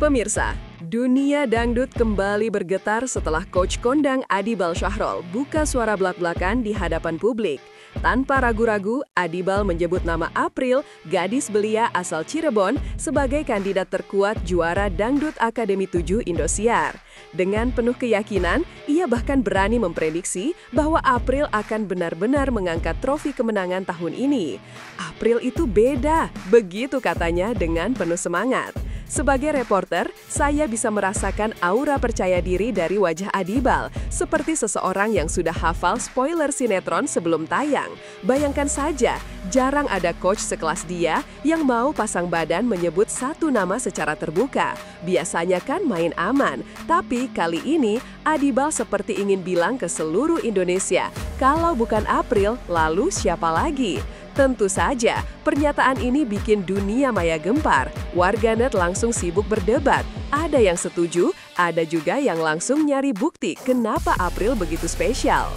Pemirsa, dunia dangdut kembali bergetar setelah coach kondang Adibal Syahrol buka suara belak-belakan di hadapan publik. Tanpa ragu-ragu, Adibal menyebut nama April, gadis belia asal Cirebon, sebagai kandidat terkuat juara Dangdut Akademi 7 Indosiar. Dengan penuh keyakinan, ia bahkan berani memprediksi bahwa April akan benar-benar mengangkat trofi kemenangan tahun ini. April itu beda, begitu katanya dengan penuh semangat. Sebagai reporter, saya bisa merasakan aura percaya diri dari wajah Adibal, seperti seseorang yang sudah hafal spoiler sinetron sebelum tayang. Bayangkan saja, jarang ada coach sekelas dia yang mau pasang badan menyebut satu nama secara terbuka. Biasanya kan main aman, tapi kali ini Adibal seperti ingin bilang ke seluruh Indonesia, kalau bukan April, lalu siapa lagi? Tentu saja, pernyataan ini bikin dunia maya gempar. Warganet langsung sibuk berdebat. Ada yang setuju, ada juga yang langsung nyari bukti kenapa April begitu spesial.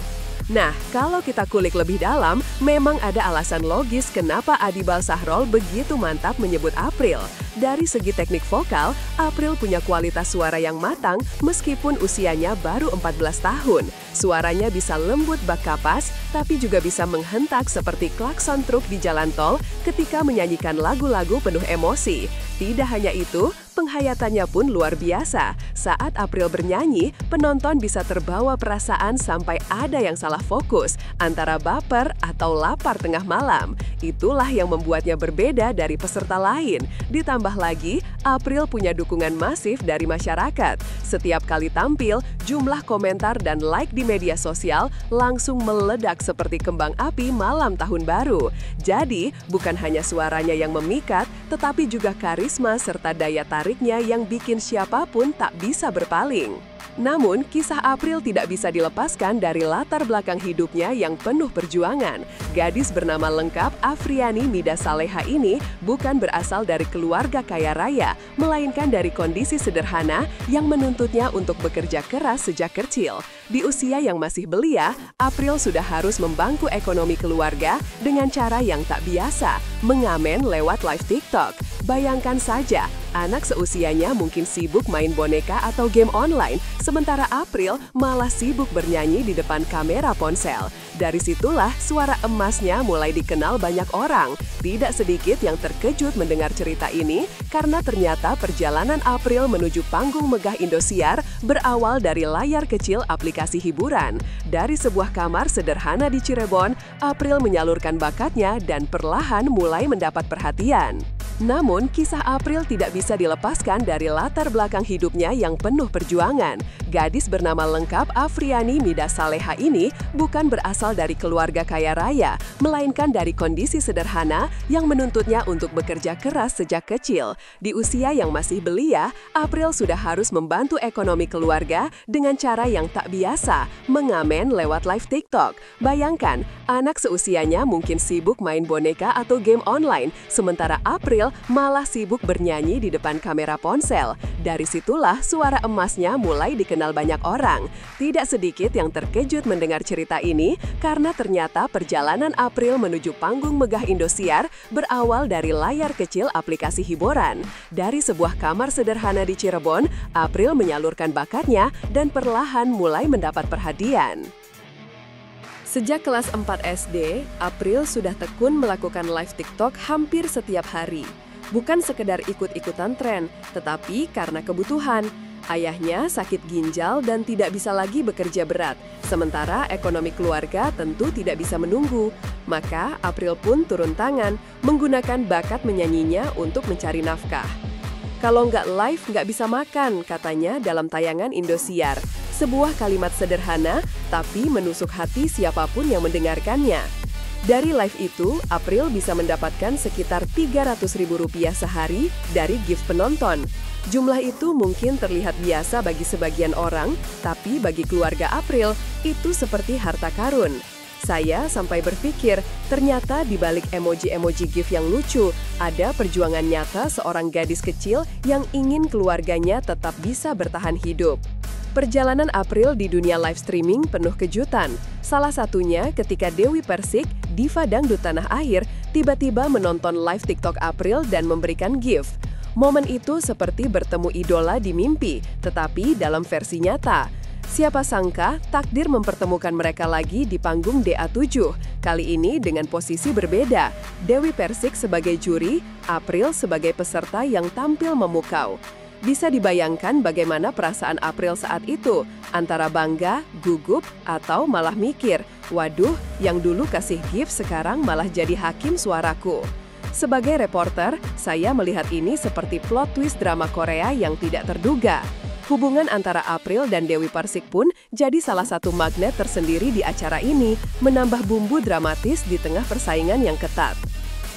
Nah, kalau kita kulik lebih dalam, memang ada alasan logis kenapa Adibal Syahrol begitu mantap menyebut April. Dari segi teknik vokal, April punya kualitas suara yang matang meskipun usianya baru 14 tahun. Suaranya bisa lembut bak kapas, tapi juga bisa menghentak seperti klakson truk di jalan tol ketika menyanyikan lagu-lagu penuh emosi. Tidak hanya itu, penghayatannya pun luar biasa. Saat April bernyanyi, penonton bisa terbawa perasaan sampai ada yang salah fokus, antara baper atau lapar tengah malam. Itulah yang membuatnya berbeda dari peserta lain. Ditambah lagi, April punya dukungan masif dari masyarakat. Setiap kali tampil, jumlah komentar dan like di media sosial langsung meledak seperti kembang api malam tahun baru. Jadi, bukan hanya suaranya yang memikat, tetapi juga karisma serta daya tariknya yang bikin siapapun tak bisa berpaling. Namun, kisah April tidak bisa dilepaskan dari latar belakang hidupnya yang penuh perjuangan. Gadis bernama lengkap Afriani Mida Saleha ini bukan berasal dari keluarga kaya raya, melainkan dari kondisi sederhana yang menuntutnya untuk bekerja keras sejak kecil. Di usia yang masih belia, April sudah harus membantu ekonomi keluarga dengan cara yang tak biasa, mengamen lewat live TikTok. Bayangkan saja, anak seusianya mungkin sibuk main boneka atau game online, sementara April malah sibuk bernyanyi di depan kamera ponsel. Dari situlah suara emasnya mulai dikenal banyak orang. Tidak sedikit yang terkejut mendengar cerita ini, karena ternyata perjalanan April menuju panggung megah Indosiar berawal dari layar kecil aplikasi hiburan. Dari sebuah kamar sederhana di Cirebon, April menyalurkan bakatnya dan perlahan mulai mendapat perhatian. Namun, kisah April tidak bisa dilepaskan dari latar belakang hidupnya yang penuh perjuangan. Gadis bernama lengkap Afriani Mida Saleha ini bukan berasal dari keluarga kaya raya, melainkan dari kondisi sederhana yang menuntutnya untuk bekerja keras sejak kecil. Di usia yang masih belia, April sudah harus membantu ekonomi keluarga dengan cara yang tak biasa, mengamen lewat live TikTok. Bayangkan, anak seusianya mungkin sibuk main boneka atau game online, sementara April malah sibuk bernyanyi di depan kamera ponsel. Dari situlah suara emasnya mulai dikenal banyak orang. Tidak sedikit yang terkejut mendengar cerita ini, karena ternyata perjalanan April menuju panggung megah Indosiar berawal dari layar kecil aplikasi hiburan. Dari sebuah kamar sederhana di Cirebon, April menyalurkan bakatnya dan perlahan mulai mendapat perhatian. Sejak kelas 4 SD, April sudah tekun melakukan live TikTok hampir setiap hari. Bukan sekedar ikut-ikutan tren, tetapi karena kebutuhan. Ayahnya sakit ginjal dan tidak bisa lagi bekerja berat, sementara ekonomi keluarga tentu tidak bisa menunggu. Maka April pun turun tangan, menggunakan bakat menyanyinya untuk mencari nafkah. Kalau nggak live, nggak bisa makan, katanya dalam tayangan Indosiar. Sebuah kalimat sederhana, tapi menusuk hati siapapun yang mendengarkannya. Dari live itu, April bisa mendapatkan sekitar Rp300.000 sehari dari gift penonton. Jumlah itu mungkin terlihat biasa bagi sebagian orang, tapi bagi keluarga April, itu seperti harta karun. Saya sampai berpikir, ternyata di balik emoji-emoji gift yang lucu, ada perjuangan nyata seorang gadis kecil yang ingin keluarganya tetap bisa bertahan hidup. Perjalanan April di dunia live streaming penuh kejutan. Salah satunya ketika Dewi Persik, diva dangdut tanah air, tiba-tiba menonton live TikTok April dan memberikan gift. Momen itu seperti bertemu idola di mimpi, tetapi dalam versi nyata. Siapa sangka takdir mempertemukan mereka lagi di panggung DA7, kali ini dengan posisi berbeda. Dewi Persik sebagai juri, April sebagai peserta yang tampil memukau. Bisa dibayangkan bagaimana perasaan April saat itu, antara bangga, gugup, atau malah mikir, waduh, yang dulu kasih gift sekarang malah jadi hakim suaraku. Sebagai reporter, saya melihat ini seperti plot twist drama Korea yang tidak terduga. Hubungan antara April dan Dewi Persik pun jadi salah satu magnet tersendiri di acara ini, menambah bumbu dramatis di tengah persaingan yang ketat.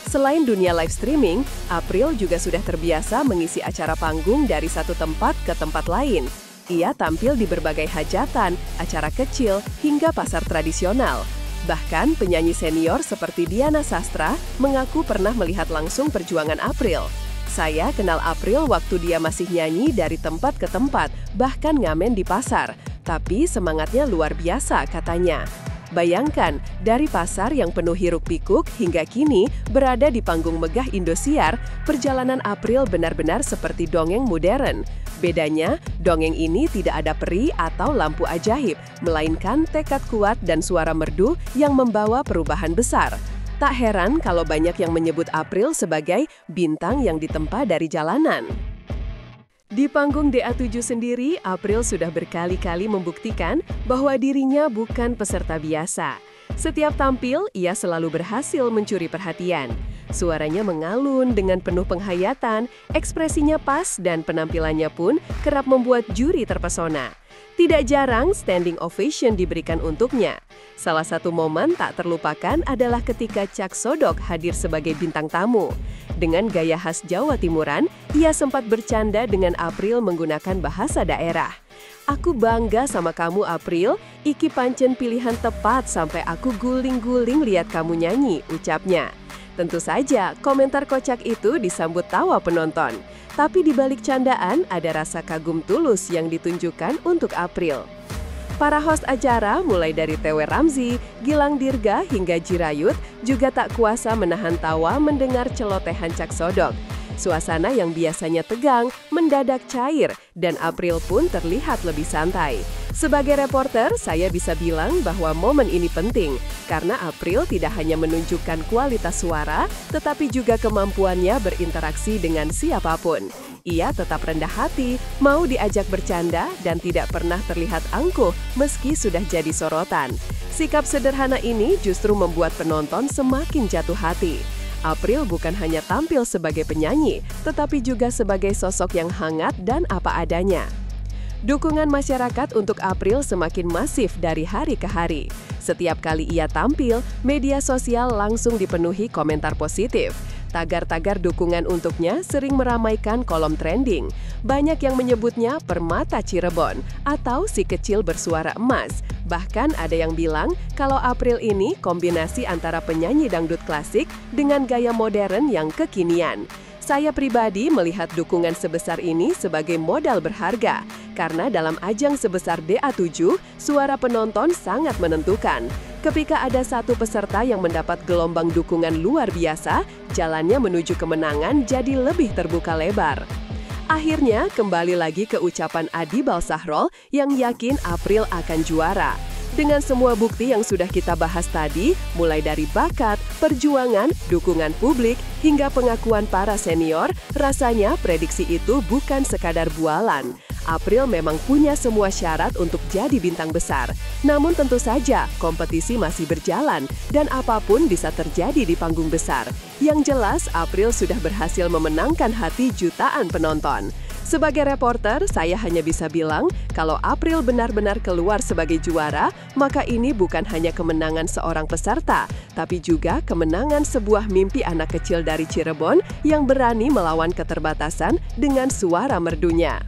Selain dunia live streaming, April juga sudah terbiasa mengisi acara panggung dari satu tempat ke tempat lain. Ia tampil di berbagai hajatan, acara kecil, hingga pasar tradisional. Bahkan penyanyi senior seperti Diana Sastra mengaku pernah melihat langsung perjuangan April. Saya kenal April waktu dia masih nyanyi dari tempat ke tempat, bahkan ngamen di pasar. Tapi semangatnya luar biasa katanya. Bayangkan, dari pasar yang penuh hiruk-pikuk hingga kini berada di panggung megah Indosiar, perjalanan April benar-benar seperti dongeng modern. Bedanya, dongeng ini tidak ada peri atau lampu ajaib, melainkan tekad kuat dan suara merdu yang membawa perubahan besar. Tak heran kalau banyak yang menyebut April sebagai bintang yang ditempa dari jalanan. Di panggung DA7 sendiri, April sudah berkali-kali membuktikan bahwa dirinya bukan peserta biasa. Setiap tampil, ia selalu berhasil mencuri perhatian. Suaranya mengalun dengan penuh penghayatan, ekspresinya pas, dan penampilannya pun kerap membuat juri terpesona. Tidak jarang standing ovation diberikan untuknya. Salah satu momen tak terlupakan adalah ketika Cak Sodok hadir sebagai bintang tamu. Dengan gaya khas Jawa Timuran, ia sempat bercanda dengan April menggunakan bahasa daerah. "Aku bangga sama kamu April, iki pancen pilihan tepat sampai aku guling-guling lihat kamu nyanyi," ucapnya. Tentu saja, komentar kocak itu disambut tawa penonton. Tapi di balik candaan ada rasa kagum tulus yang ditunjukkan untuk April. Para host acara, mulai dari Tewe Ramzi, Gilang Dirga, hingga Jirayut, juga tak kuasa menahan tawa mendengar celotehan Cak Sodok. Suasana yang biasanya tegang, mendadak cair, dan April pun terlihat lebih santai. Sebagai reporter, saya bisa bilang bahwa momen ini penting, karena April tidak hanya menunjukkan kualitas suara, tetapi juga kemampuannya berinteraksi dengan siapapun. Ia tetap rendah hati, mau diajak bercanda, dan tidak pernah terlihat angkuh meski sudah jadi sorotan. Sikap sederhana ini justru membuat penonton semakin jatuh hati. April bukan hanya tampil sebagai penyanyi, tetapi juga sebagai sosok yang hangat dan apa adanya. Dukungan masyarakat untuk April semakin masif dari hari ke hari. Setiap kali ia tampil, media sosial langsung dipenuhi komentar positif. Tagar-tagar dukungan untuknya sering meramaikan kolom trending. Banyak yang menyebutnya permata Cirebon atau si kecil bersuara emas. Bahkan ada yang bilang kalau April ini kombinasi antara penyanyi dangdut klasik dengan gaya modern yang kekinian. Saya pribadi melihat dukungan sebesar ini sebagai modal berharga, karena dalam ajang sebesar DA7, suara penonton sangat menentukan. Ketika ada satu peserta yang mendapat gelombang dukungan luar biasa, jalannya menuju kemenangan jadi lebih terbuka lebar. Akhirnya, kembali lagi ke ucapan Adibal Sahrol yang yakin April akan juara. Dengan semua bukti yang sudah kita bahas tadi, mulai dari bakat, perjuangan, dukungan publik, hingga pengakuan para senior, rasanya prediksi itu bukan sekadar bualan. April memang punya semua syarat untuk jadi bintang besar. Namun tentu saja, kompetisi masih berjalan, dan apapun bisa terjadi di panggung besar. Yang jelas, April sudah berhasil memenangkan hati jutaan penonton. Sebagai reporter, saya hanya bisa bilang, kalau April benar-benar keluar sebagai juara, maka ini bukan hanya kemenangan seorang peserta, tapi juga kemenangan sebuah mimpi anak kecil dari Cirebon yang berani melawan keterbatasan dengan suara merdunya.